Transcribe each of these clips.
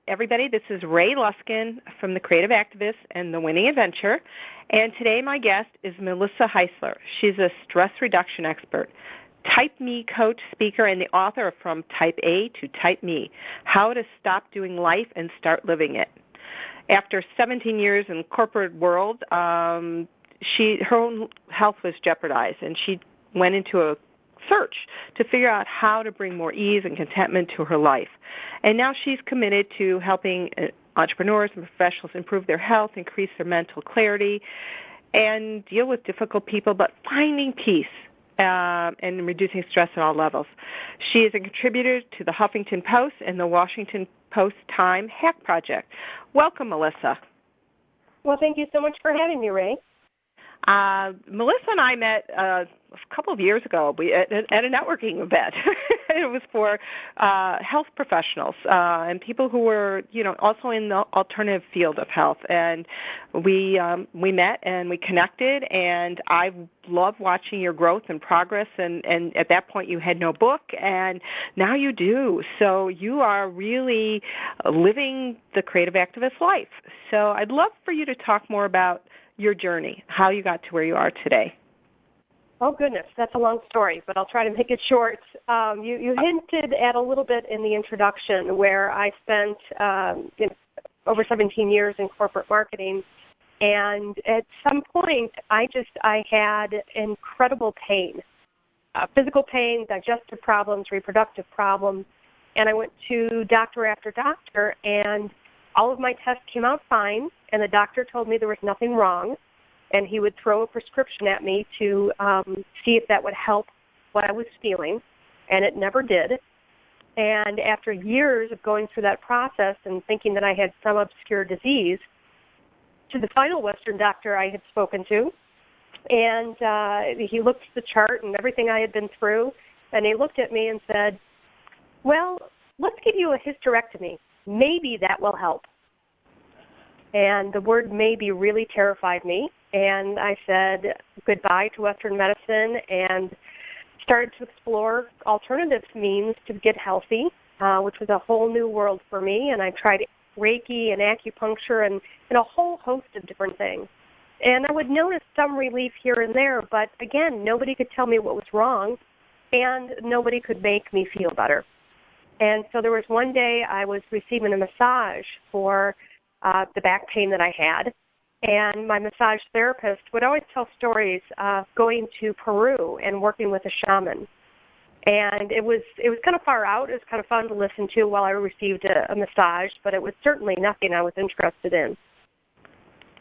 everybody. This is Ray Luskin from The Creative Activist and The Winning Adventure. And today my guest is Melissa Heisler. She's a stress reduction expert, Type Me coach, speaker, and the author of From Type A to Type Me, How to Stop Doing Life and Start Living It. After 17 years in the corporate world, her own health was jeopardized, and she went into a search to figure out how to bring more ease and contentment to her life. And now she's committed to helping entrepreneurs and professionals improve their health, increase their mental clarity, and deal with difficult people, but finding peace and reducing stress at all levels. She is a contributor to the Huffington Post and the Washington Post Time Hack Project. Welcome, Melissa. Well, thank you so much for having me, Ray. Melissa and I met a couple of years ago at a networking event. It was for health professionals and people who were, also in the alternative field of health. And we met and we connected, and I love watching your growth and progress. And at that point, you had no book, and now you do. So you are really living the creative activist life. So I'd love for you to talk more about your journey, how you got to where you are today. Oh, goodness, that's a long story, but I'll try to make it short. You hinted at a little bit in the introduction where I spent over 17 years in corporate marketing, and at some point I had incredible pain, physical pain, digestive problems, reproductive problems, and I went to doctor after doctor, and all of my tests came out fine, and the doctor told me there was nothing wrong, and he would throw a prescription at me to see if that would help what I was feeling, and it never did. And after years of going through that process and thinking that I had some obscure disease, to the final Western doctor I had spoken to, and he looked at the chart and everything I had been through, and he looked at me and said, well, let's give you a hysterectomy. Maybe that will help. And the word maybe really terrified me. And I said goodbye to Western medicine and started to explore alternative means to get healthy, which was a whole new world for me. And I tried Reiki and acupuncture and a whole host of different things. And I would notice some relief here and there, but again, nobody could tell me what was wrong, and nobody could make me feel better. And so there was one day I was receiving a massage for the back pain that I had, and my massage therapist would always tell stories of going to Peru and working with a shaman. And it was kind of far out. It was kind of fun to listen to while I received a massage, but it was certainly nothing I was interested in.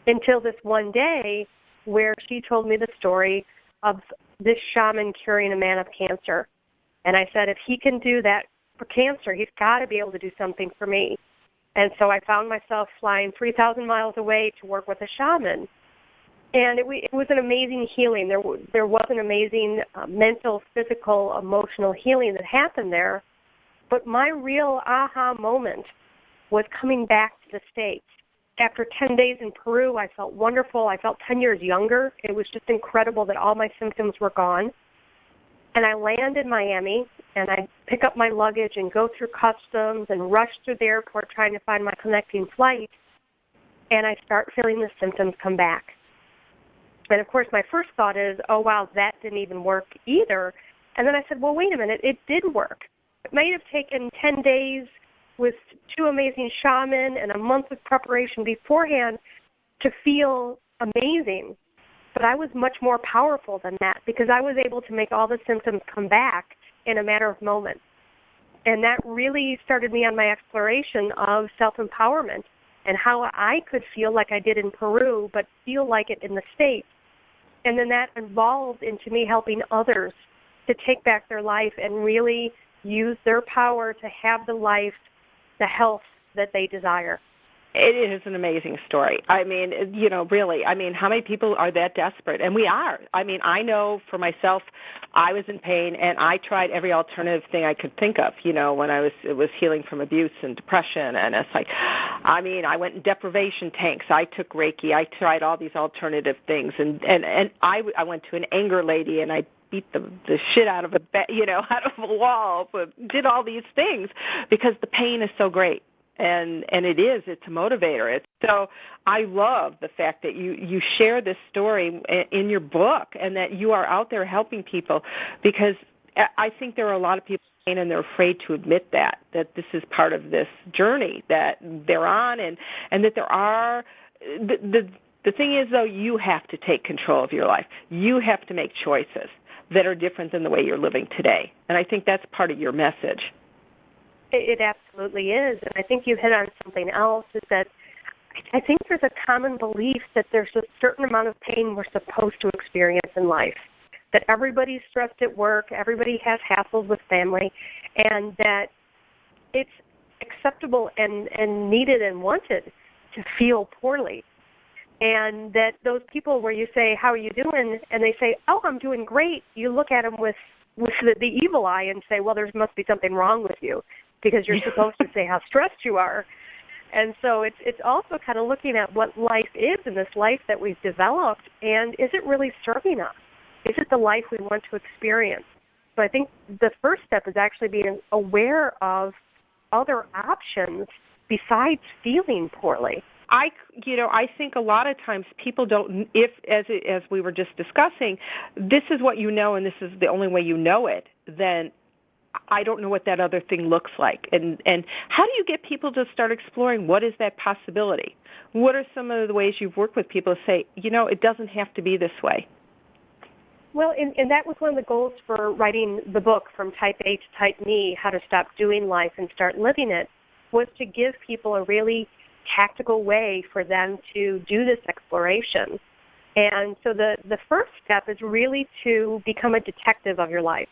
Until this one day where she told me the story of this shaman curing a man of cancer. And I said, if he can do that for cancer, he's got to be able to do something for me. And so I found myself flying 3,000 miles away to work with a shaman. And it was an amazing healing. There was an amazing mental, physical, emotional healing that happened there. But my real aha moment was coming back to the States. After 10 days in Peru, I felt wonderful. I felt 10 years younger. It was just incredible that all my symptoms were gone. And I land in Miami, and I pick up my luggage and go through customs and rush through the airport trying to find my connecting flight, and I start feeling the symptoms come back. And, of course, my first thought is, oh, wow, that didn't even work either. And then I said, well, wait a minute, it did work. It might have taken 10 days with 2 amazing shamans and a month of preparation beforehand to feel amazing. But I was much more powerful than that because I was able to make all the symptoms come back in a matter of moments. And that really started me on my exploration of self-empowerment and how I could feel like I did in Peru, but feel like it in the States. And then that evolved into me helping others to take back their life and really use their power to have the life, the health that they desire. It is an amazing story. I mean, really. I mean, how many people are that desperate? And we are. I mean, I know for myself, I was in pain, and I tried every alternative thing I could think of, when it was healing from abuse and depression. And it's like, I mean, I went in deprivation tanks. I took Reiki. I tried all these alternative things. And I went to an anger lady, and I beat the shit out of out of a wall, but did all these things because the pain is so great. and it's a motivator. So I love the fact that you share this story in your book and that you are out there helping people, because I think there are a lot of people and they're afraid to admit that this is part of this journey that they're on, and that there are the thing is, though, you have to take control of your life. You have to make choices that are different than the way you're living today, and I think that's part of your message. It absolutely is, and I think you hit on something else, is that I think there's a common belief that there's a certain amount of pain we're supposed to experience in life, that everybody's stressed at work, everybody has hassles with family, and that it's acceptable and needed and wanted to feel poorly. And that those people where you say, how are you doing? And they say, oh, I'm doing great. You look at them with the evil eye and say, well, there must be something wrong with you, because you're supposed to say how stressed you are. And so it's also kind of looking at what life is in this life that we've developed, and is it really serving us? Is it the life we want to experience? So I think the first step is actually being aware of other options besides feeling poorly. I think a lot of times people don't, if, as we were just discussing, this is what you know and this is the only way you know it, then I don't know what that other thing looks like. And how do you get people to start exploring what is that possibility? What are some of the ways you've worked with people to say, it doesn't have to be this way? Well, and that was one of the goals for writing the book, From Type A to Type Me, How to Stop Doing Life and Start Living It, was to give people a really tactical way for them to do this exploration. And so the first step is really to become a detective of your life.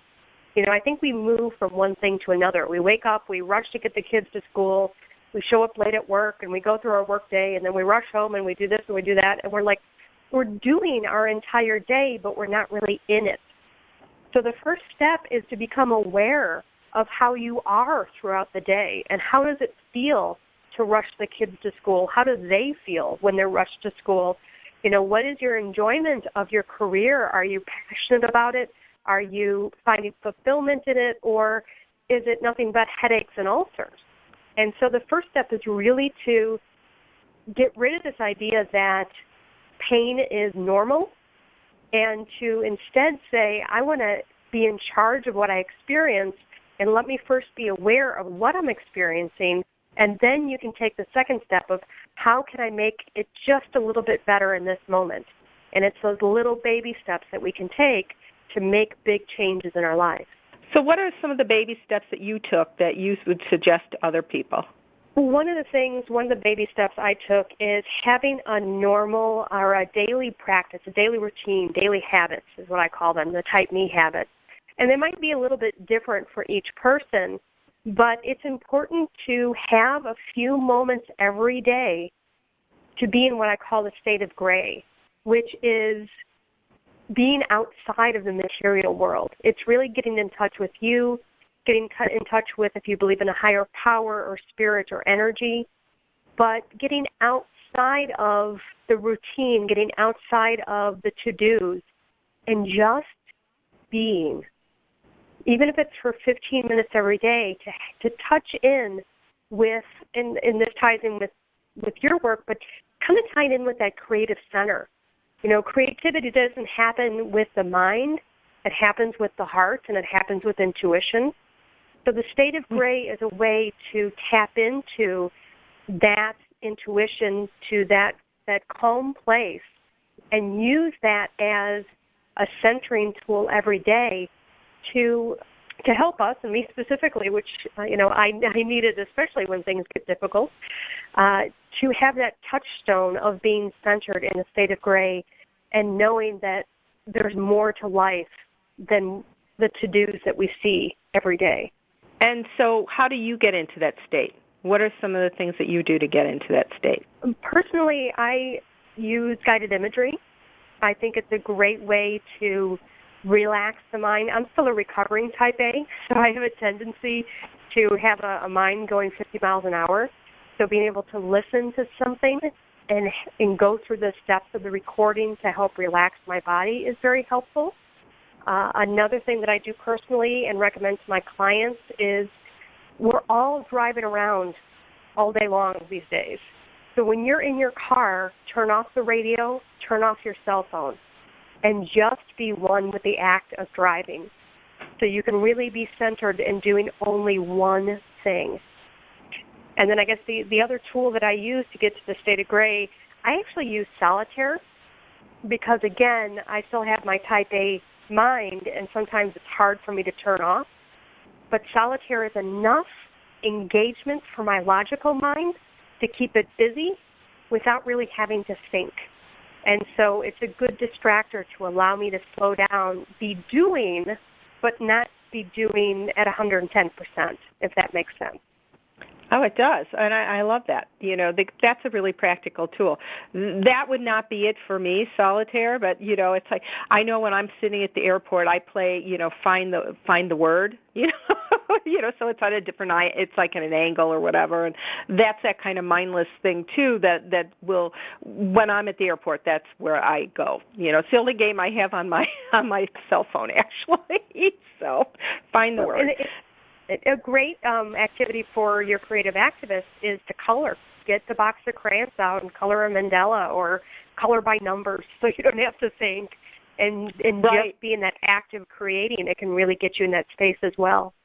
I think we move from one thing to another. We wake up, we rush to get the kids to school, we show up late at work, and we go through our work day, and then we rush home and we do this and we do that, and we're doing our entire day, but we're not really in it. So the first step is to become aware of how you are throughout the day, and how does it feel to rush the kids to school? How do they feel when they're rushed to school? What is your enjoyment of your career? Are you passionate about it? Are you finding fulfillment in it, or is it nothing but headaches and ulcers? And so the first step is really to get rid of this idea that pain is normal, and to instead say, I want to be in charge of what I experience, and let me first be aware of what I'm experiencing, and then you can take the second step of how can I make it just a little bit better in this moment. And it's those little baby steps that we can take to make big changes in our lives. So what are some of the baby steps that you took that you would suggest to other people? One of the baby steps I took is having a normal or a daily practice, a daily routine, daily habits is what I call them, the Type Me habits. And they might be a little bit different for each person, but it's important to have a few moments every day to be in what I call the state of gray, which is being outside of the material world. It's really getting in touch with you, getting in touch with, if you believe in a higher power or spirit or energy, but getting outside of the routine, getting outside of the to-dos, and just being. Even if it's for 15 minutes every day, to touch in with, and this ties in with your work, but kind of tied in with that creative center. Creativity doesn't happen with the mind. It happens with the heart, and it happens with intuition. So the state of gray is a way to tap into that intuition, to that calm place, and use that as a centering tool every day to help us, and me specifically, which I need it especially when things get difficult, to have that touchstone of being centered in a state of gray and knowing that there's more to life than the to-dos that we see every day. And so how do you get into that state? What are some of the things that you do to get into that state? Personally, I use guided imagery. I think it's a great way to relax the mind. I'm still a recovering Type A, so I have a tendency to have a mind going 50 miles an hour. So being able to listen to something and go through the steps of the recording to help relax my body is very helpful. Another thing that I do personally and recommend to my clients is we're all driving around all day long these days. So when you're in your car, turn off the radio, turn off your cell phone, and just be one with the act of driving. So you can really be centered in doing only one thing. And then I guess the other tool that I use to get to the state of gray, I actually use solitaire because, again, I still have my type A mind, and sometimes it's hard for me to turn off. But solitaire is enough engagement for my logical mind to keep it busy without really having to think. And so it's a good distractor to allow me to slow down, be doing, but not be doing at 110%, if that makes sense. Oh, it does, and I love that. That's a really practical tool. That would not be it for me, solitaire, but it's like I know when I'm sitting at the airport, I play, find the word, so it's on a different eye, it's like at an angle or whatever, and that's that kind of mindless thing too. That will, when I'm at the airport, that's where I go. It's the only game I have on my cell phone actually. So find the word. A great activity for your creative activist is to color. Get the box of crayons out and color a mandala or color by numbers so you don't have to think. And right. Just being that act of creating, it can really get you in that space as well.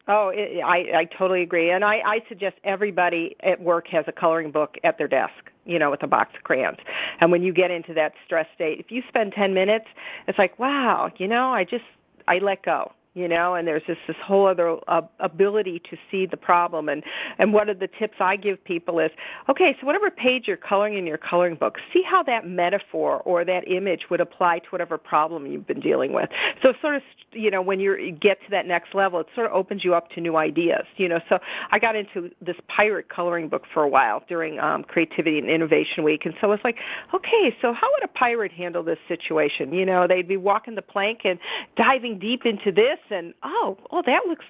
Oh, I totally agree. And I suggest everybody at work has a coloring book at their desk, with a box of crayons. And when you get into that stress state, if you spend 10 minutes, it's like, wow, I let go. And there's this whole other ability to see the problem. And one of the tips I give people is, okay, so whatever page you're coloring in your coloring book, see how that metaphor or that image would apply to whatever problem you've been dealing with. So sort of, when you get to that next level, it sort of opens you up to new ideas. So I got into this pirate coloring book for a while during Creativity and Innovation Week. And so it's like, okay, so how would a pirate handle this situation? They'd be walking the plank and diving deep into this. And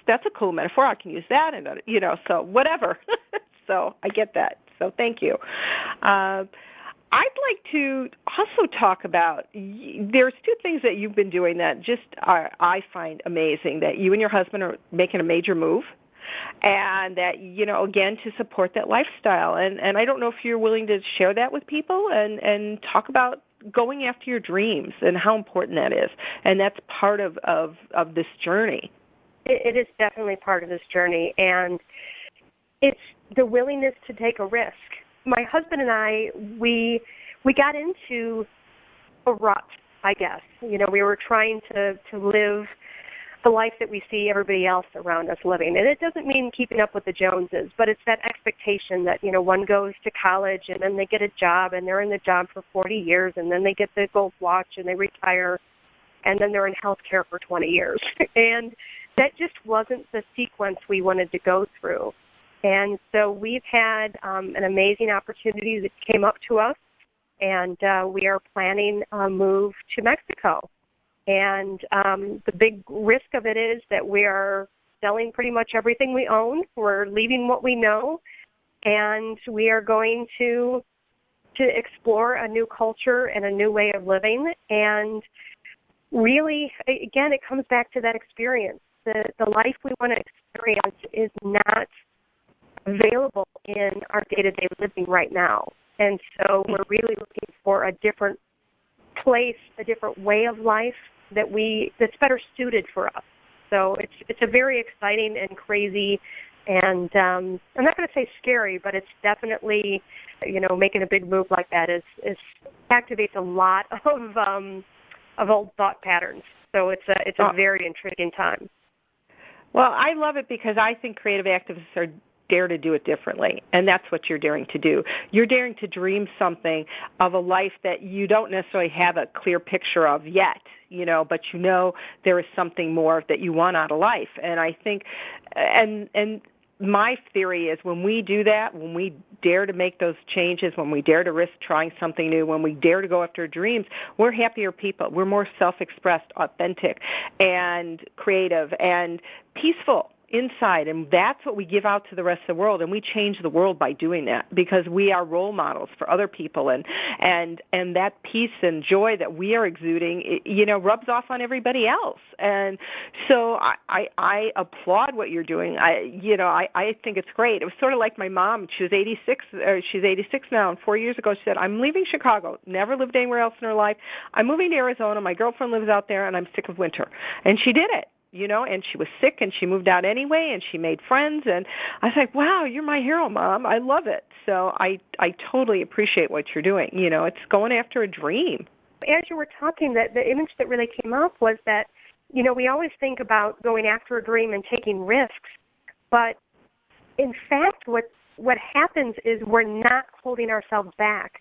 that's a cool metaphor. I can use that, and so whatever. So I get that. So thank you. I'd like to also talk about. There's two things that you've been doing that I find amazing. That you and your husband are making a major move, and that again to support that lifestyle. And I don't know if you're willing to share that with people and talk about going after your dreams and how important that is. And that's part of this journey. It is definitely part of this journey, and it's the willingness to take a risk. My husband and I, we got into a rut, I guess. We were trying to live the life that we see everybody else around us living. And it doesn't mean keeping up with the Joneses, but it's that expectation that, one goes to college and then they get a job and they're in the job for 40 years and then they get the gold watch and they retire and then they're in healthcare for 20 years. And that just wasn't the sequence we wanted to go through. And so we've had an amazing opportunity that came up to us, and we are planning a move to Mexico. And the big risk of it is that we are selling pretty much everything we own. We're leaving what we know, and we are going to explore a new culture and a new way of living. And really, again, it comes back to that experience. The life we want to experience is not available in our day-to-day living right now. And so we're really looking for a different place, a different way of life that's better suited for us. So it's a very exciting and crazy, and I'm not going to say scary, but it's definitely, making a big move like that is activates a lot of old thought patterns. So it's a very intriguing time. Well, I love it because I think creative activists are dare to do it differently, and that's what you're daring to do. You're daring to dream something of a life that you don't necessarily have a clear picture of yet, but there is something more that you want out of life. And I think, and my theory is when we do that, when we dare to make those changes, when we dare to risk trying something new, when we dare to go after dreams, we're happier people. We're more self-expressed, authentic, and creative, and peaceful inside, and that's what we give out to the rest of the world, and we change the world by doing that because we are role models for other people, and that peace and joy that we are exuding, rubs off on everybody else. And so I applaud what you're doing. I think it's great. It was sort of like my mom. She was 86. She's 86 now, and 4 years ago she said, "I'm leaving Chicago. Never lived anywhere else in her life. I'm moving to Arizona. My girlfriend lives out there, and I'm sick of winter." And she did it. And she was sick, and she moved out anyway, and she made friends, and I was like, wow, you're my hero, Mom. I love it. So I totally appreciate what you're doing. It's going after a dream. As you were talking, the image that really came up was that, we always think about going after a dream and taking risks, but in fact, what happens is we're not holding ourselves back.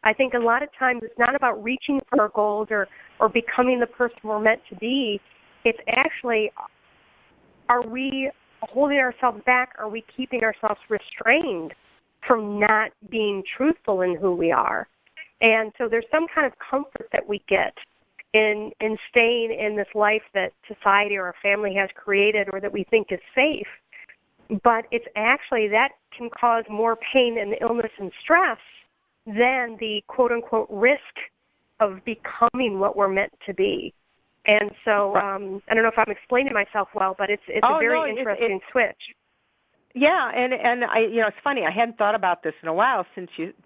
I think a lot of times it's not about reaching for our goals or becoming the person we're meant to be. It's actually, are we holding ourselves back? Are we keeping ourselves restrained from not being truthful in who we are? And so there's some kind of comfort that we get in staying in this life that society or our family has created or that we think is safe. But it's actually, that can cause more pain and illness and stress than the quote-unquote risk of becoming what we're meant to be. And so I don't know if I'm explaining myself well, but it's a very interesting switch. Yeah, and I, it's funny. I hadn't thought about this in a while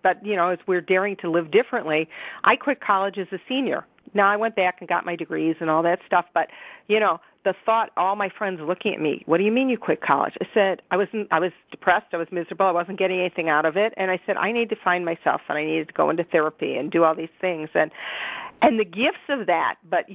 but as we're daring to live differently, I quit college as a senior. Now I went back and got my degrees and all that stuff, but the thought, all my friends looking at me, what do you mean you quit college? I said I was depressed, I was miserable, I wasn't getting anything out of it, and I said I need to find myself, and I needed to go into therapy and do all these things, and the gifts of that, but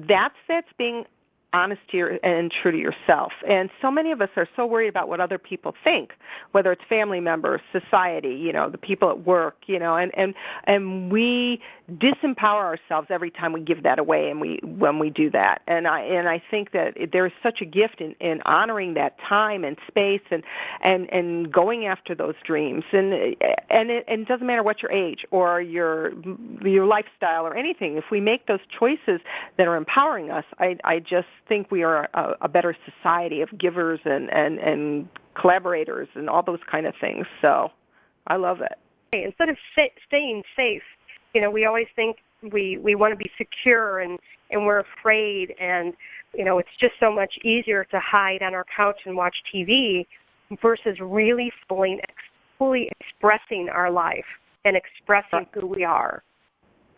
that's being honest to and true to yourself. And so many of us are so worried about what other people think, whether it's family members, society, the people at work, and we disempower ourselves every time we give that away when we do that. And I think that there's such a gift in honoring that time and space and going after those dreams. And it doesn't matter what your age or your lifestyle or anything. If we make those choices that are empowering us, I just think we are a better society of givers and collaborators and all those kind of things. So I love it. Instead of staying safe, we always think we want to be secure and we're afraid, and it's just so much easier to hide on our couch and watch TV versus really fully expressing our life and expressing who we are.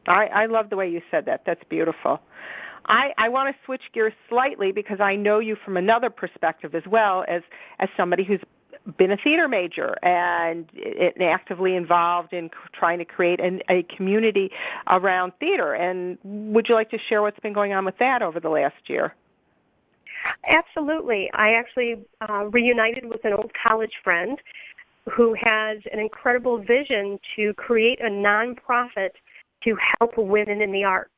I love the way you said that. That's beautiful. I want to switch gears slightly because I know you from another perspective as well as somebody who's been a theater major and actively involved in trying to create a community around theater. And would you like to share what's been going on with that over the last year? Absolutely. I actually reunited with an old college friend who has an incredible vision to create a nonprofit to help women in the arts.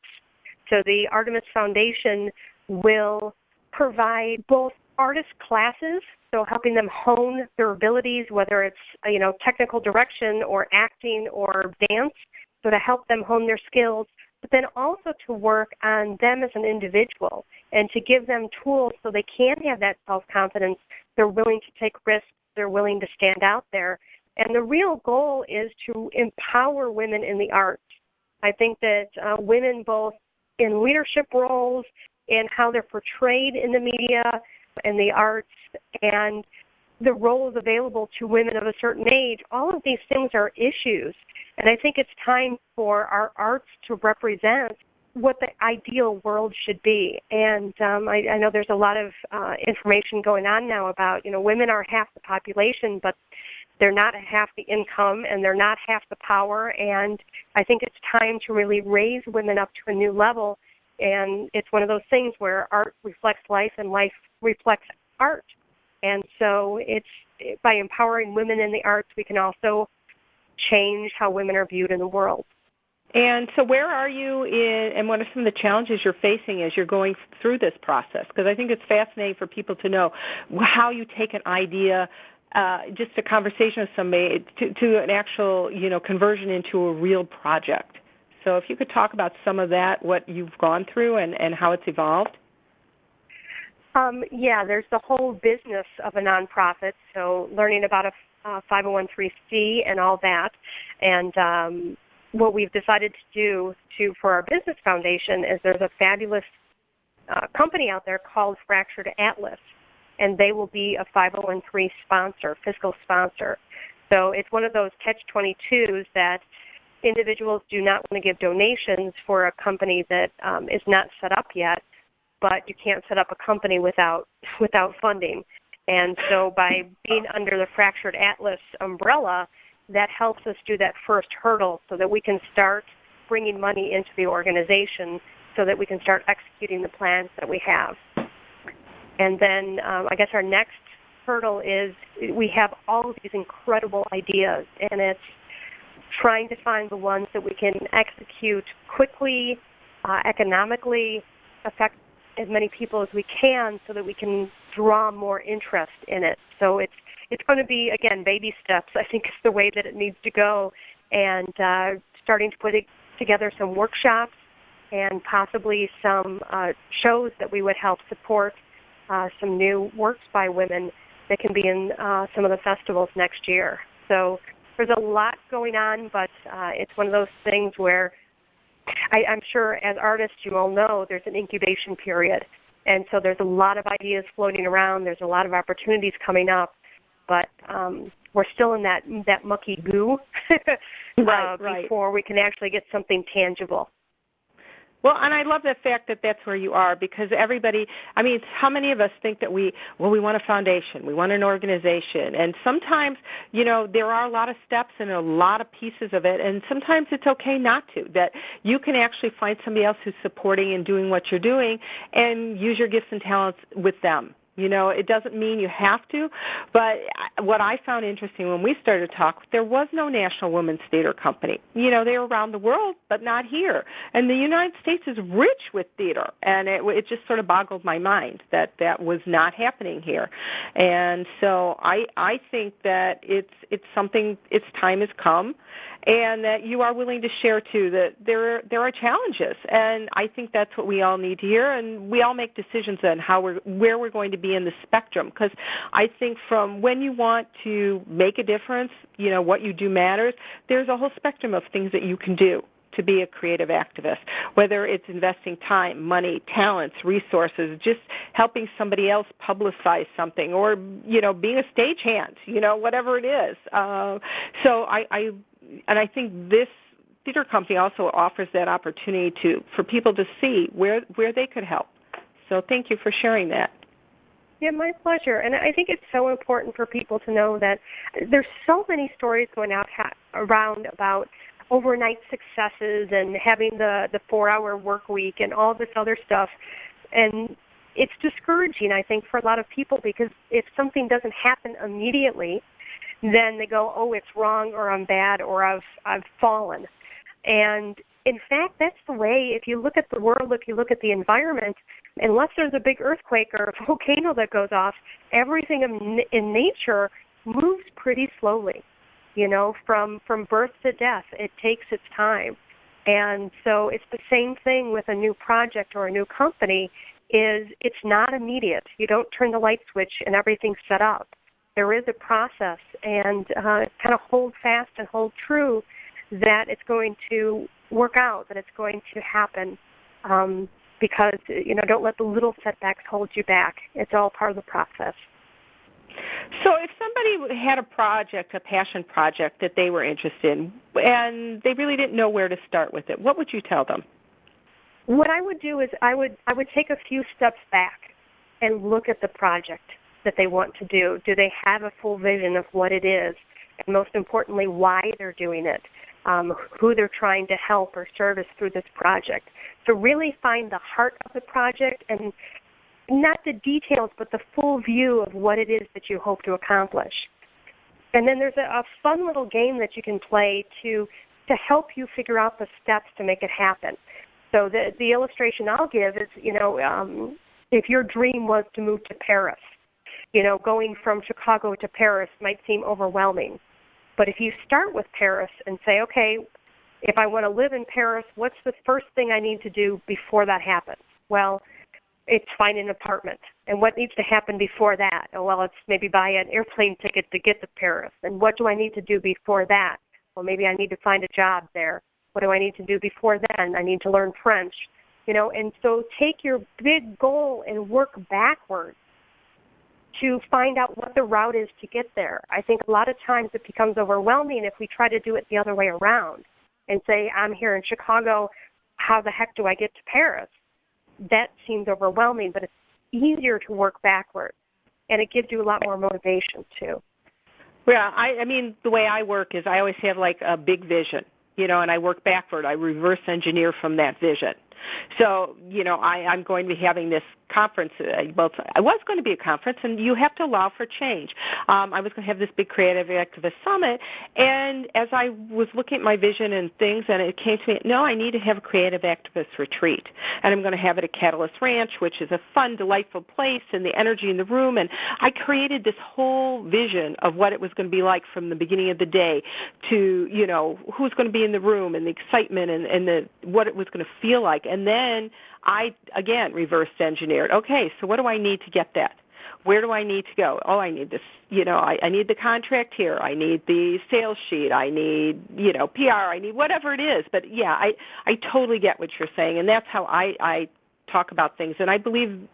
So the Artemis Foundation will provide both artist classes, so helping them hone their abilities, whether it's technical direction or acting or dance, so to help them hone their skills, but then also to work on them as an individual and to give them tools so they can have that self-confidence. They're willing to take risks. They're willing to stand out there. And the real goal is to empower women in the arts. I think that women both in leadership roles and how they're portrayed in the media and the arts and the roles available to women of a certain age, all of these things are issues. And I think it's time for our arts to represent what the ideal world should be. And I know there's a lot of information going on now about, women are half the population, but they're not half the income and they're not half the power. And I think it's time to really raise women up to a new level. And it's one of those things where art reflects life and life reflects art. And so it's by empowering women in the arts, we can also change how women are viewed in the world. And so where are you in, and what are some of the challenges you're facing as you're going through this process? Because I think it's fascinating for people to know how you take an idea, just a conversation with somebody, to an actual, conversion into a real project. So if you could talk about some of that, what you've gone through and how it's evolved. Yeah, there's the whole business of a nonprofit, so learning about a 501c and all that. And what we've decided to do for our business foundation is there's a fabulous company out there called Fractured Atlas, and they will be a 501c sponsor, fiscal sponsor. So it's one of those catch-22s that individuals do not want to give donations for a company that is not set up yet, but you can't set up a company without funding. And so by being under the Fractured Atlas umbrella, that helps us do that first hurdle so that we can start bringing money into the organization so that we can start executing the plans that we have. And then I guess our next hurdle is we have all of these incredible ideas, and it's trying to find the ones that we can execute quickly, economically, affect as many people as we can so that we can draw more interest in it. So it's going to be, again, baby steps, I think is the way that it needs to go, and starting to put together some workshops and possibly some shows that we would help support some new works by women that can be in some of the festivals next year. So there's a lot going on, but it's one of those things where I'm sure as artists you all know there's an incubation period. And so there's a lot of ideas floating around. There's a lot of opportunities coming up, but we're still in that mucky goo right. before we can actually get something tangible. Well, and I love the fact that that's where you are, because everybody, I mean, how many of us think that we want a foundation, we want an organization, and sometimes, there are a lot of steps and a lot of pieces of it, and sometimes it's okay not to, that you can actually find somebody else who's supporting and doing what you're doing and use your gifts and talents with them. It doesn't mean you have to, but what I found interesting when we started to talk, there was no National Women's Theater Company. They were around the world, but not here. And the United States is rich with theater, and it just sort of boggled my mind that was not happening here. And so I think that it's something, its time has come, and that you are willing to share, too, that there are challenges. And I think that's what we all need to hear, and we all make decisions on where we're going to be in the spectrum, because I think from when you want to make a difference, what you do matters, there's a whole spectrum of things that you can do to be a creative activist, whether it's investing time, money, talents, resources, just helping somebody else publicize something, or, being a stagehand, whatever it is. So I think this theater company also offers that opportunity for people to see where they could help. So thank you for sharing that. Yeah, my pleasure. And I think it's so important for people to know that there's so many stories going around about overnight successes and having the 4-hour work week and all this other stuff. And it's discouraging, I think, for a lot of people, because if something doesn't happen immediately, then they go, oh, it's wrong, or I'm bad, or I've fallen. And in fact, that's the way, if you look at the world, if you look at the environment, unless there's a big earthquake or a volcano that goes off, everything in nature moves pretty slowly. From birth to death, it takes its time. And so it's the same thing with a new project or a new company, it's not immediate. You don't turn the light switch and everything's set up. There is a process, and kind of hold fast and hold true that it's going to work out, that it's going to happen, because, don't let the little setbacks hold you back. It's all part of the process. So if somebody had a project, a passion project that they were interested in, and they really didn't know where to start with it, what would you tell them? What I would do is I would take a few steps back and look at the project that they want to do. Do they have a full vision of what it is? And most importantly, why they're doing it, who they're trying to help or service through this project. So really find the heart of the project, and not the details, but the full view of what it is that you hope to accomplish. And then there's a fun little game that you can play to help you figure out the steps to make it happen. So the illustration I'll give is, if your dream was to move to Paris, going from Chicago to Paris might seem overwhelming. But if you start with Paris and say, okay, if I want to live in Paris, what's the first thing I need to do before that happens? Well, it's finding an apartment. And what needs to happen before that? Oh, well, it's maybe buy an airplane ticket to get to Paris. And what do I need to do before that? Well, maybe I need to find a job there. What do I need to do before then? I need to learn French. And so take your big goal and work backwards to find out what the route is to get there. I think a lot of times it becomes overwhelming if we try to do it the other way around and say, I'm here in Chicago, how the heck do I get to Paris? That seems overwhelming, but it's easier to work backwards, and it gives you a lot more motivation, too. Yeah, I mean, the way I work is I always have like a big vision, and I work backward. I reverse engineer from that vision. So, I'm going to be having this conference. I was going to be a conference, and you have to allow for change. I was going to have this big creative activist summit, and as I was looking at my vision and things, and it came to me, no, I need to have a creative activist retreat, and I'm going to have it at Catalyst Ranch, which is a fun, delightful place, and the energy in the room, and I created this whole vision of what it was going to be like from the beginning of the day to, who's going to be in the room and the excitement and what it was going to feel like. And then I, again, reversed engineered. Okay, so what do I need to get that? Where do I need to go? Oh, I need this, I need the contract here. I need the sales sheet. I need, PR. I need whatever it is. But, yeah, I totally get what you're saying, and that's how I talk about things. And I believe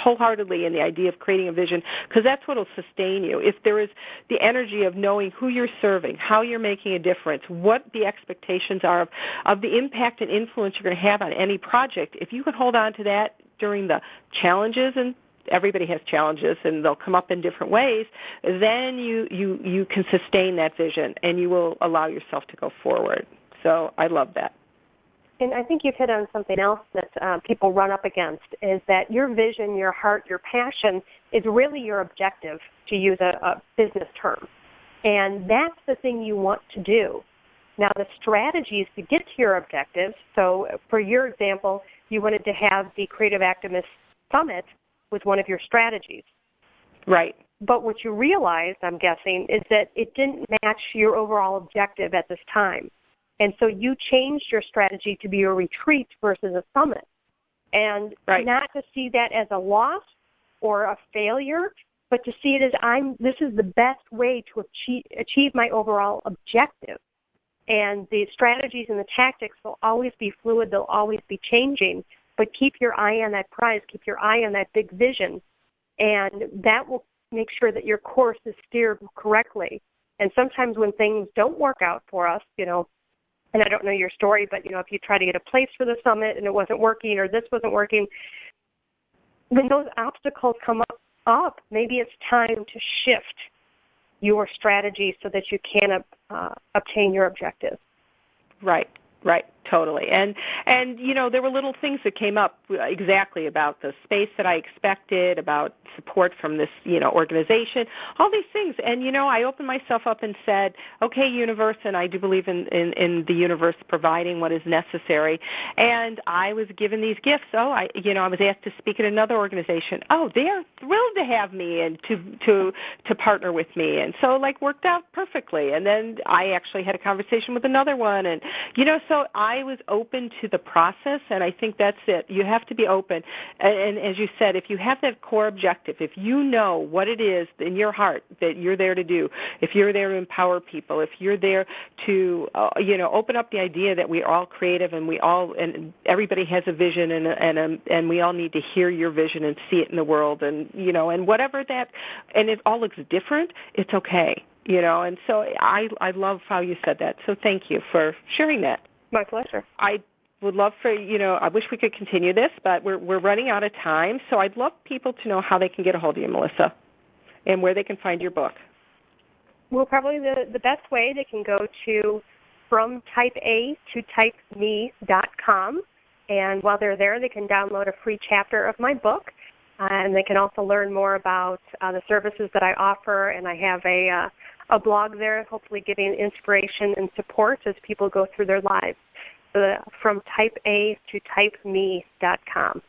wholeheartedly in the idea of creating a vision, because that's what will sustain you. If there is the energy of knowing who you're serving, how you're making a difference, what the expectations are of the impact and influence you're going to have on any project, if you can hold on to that during the challenges, and everybody has challenges and they'll come up in different ways, then you can sustain that vision and you will allow yourself to go forward. So I love that. And I think you've hit on something else that people run up against, is that your vision, your heart, your passion is really your objective, to use a business term. And that's the thing you want to do. Now, the strategies to get to your objectives, so for your example, you wanted to have the Creative Activist Summit was one of your strategies. Right. But what you realized, I'm guessing, is that it didn't match your overall objective at this time. And so you changed your strategy to be a retreat versus a summit. And not to see that as a loss or a failure, but to see it as this is the best way to achieve my overall objective. And the strategies and the tactics will always be fluid, they'll always be changing, but keep your eye on that prize, keep your eye on that big vision, and that will make sure that your course is steered correctly. And sometimes when things don't work out for us, and I don't know your story, but, if you try to get a place for the summit and it wasn't working or this wasn't working, when those obstacles come up, maybe it's time to shift your strategy so that you can obtain your objective. Right. Totally. And there were little things that came up exactly about the space that I expected, about support from this, organization, all these things. And, I opened myself up and said, okay, universe, and I do believe in the universe providing what is necessary. And I was given these gifts. Oh, I was asked to speak at another organization. Oh, they are thrilled to have me and to partner with me. And so, worked out perfectly. And then I actually had a conversation with another one. And, so I was open to the process, and I think that's it. You have to be open. And as you said, if you have that core objective, if you know what it is in your heart that you're there to do, if you're there to empower people, if you're there to, open up the idea that we're all creative and and everybody has a vision and we all need to hear your vision and see it in the world and whatever that, and it all looks different, it's okay. And so I love how you said that. So thank you for sharing that. My pleasure. I would love for, I wish we could continue this, but we're running out of time. So I'd love people to know how they can get a hold of you, Melissa, and where they can find your book. Well, probably the best way, they can go to FromTypeA2TypeMe.com. And while they're there, they can download a free chapter of my book. And they can also learn more about the services that I offer. And I have a blog there, hopefully giving inspiration and support as people go through their lives. So from TypeA2TypeMe.com.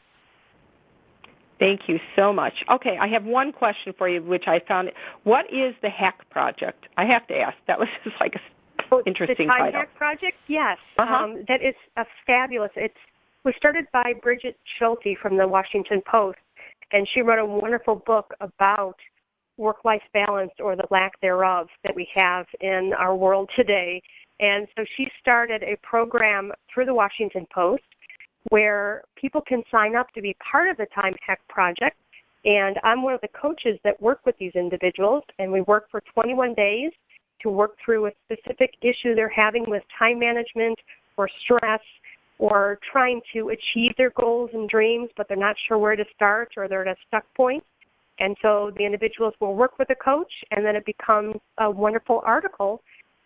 Thank you so much. Okay, I have one question for you, which I found. What is the Hack Project? I have to ask. That was just like an interesting title. The Time Hack Project? Yes. Uh-huh. That is a fabulous. was started by Bridget Schulte from the Washington Post, and she wrote a wonderful book about work-life balance, or the lack thereof, that we have in our world today. And so she started a program through the Washington Post where people can sign up to be part of the Time Hack Project. And I'm one of the coaches that work with these individuals, and we work for 21 days to work through a specific issue they're having with time management or stress, or trying to achieve their goals and dreams, but they're not sure where to start, or they're at a stuck point. And so the individuals will work with a coach, and then it becomes a wonderful article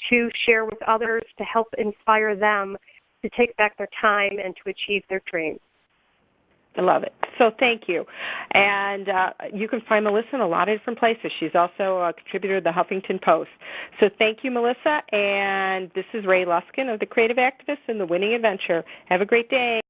to share with others to help inspire them to take back their time and to achieve their dreams. I love it. So thank you. And you can find Melissa in a lot of different places. She's also a contributor to the Huffington Post. So thank you, Melissa. And this is Ray Luskin of the Creative Activists and the Winning Adventure. Have a great day.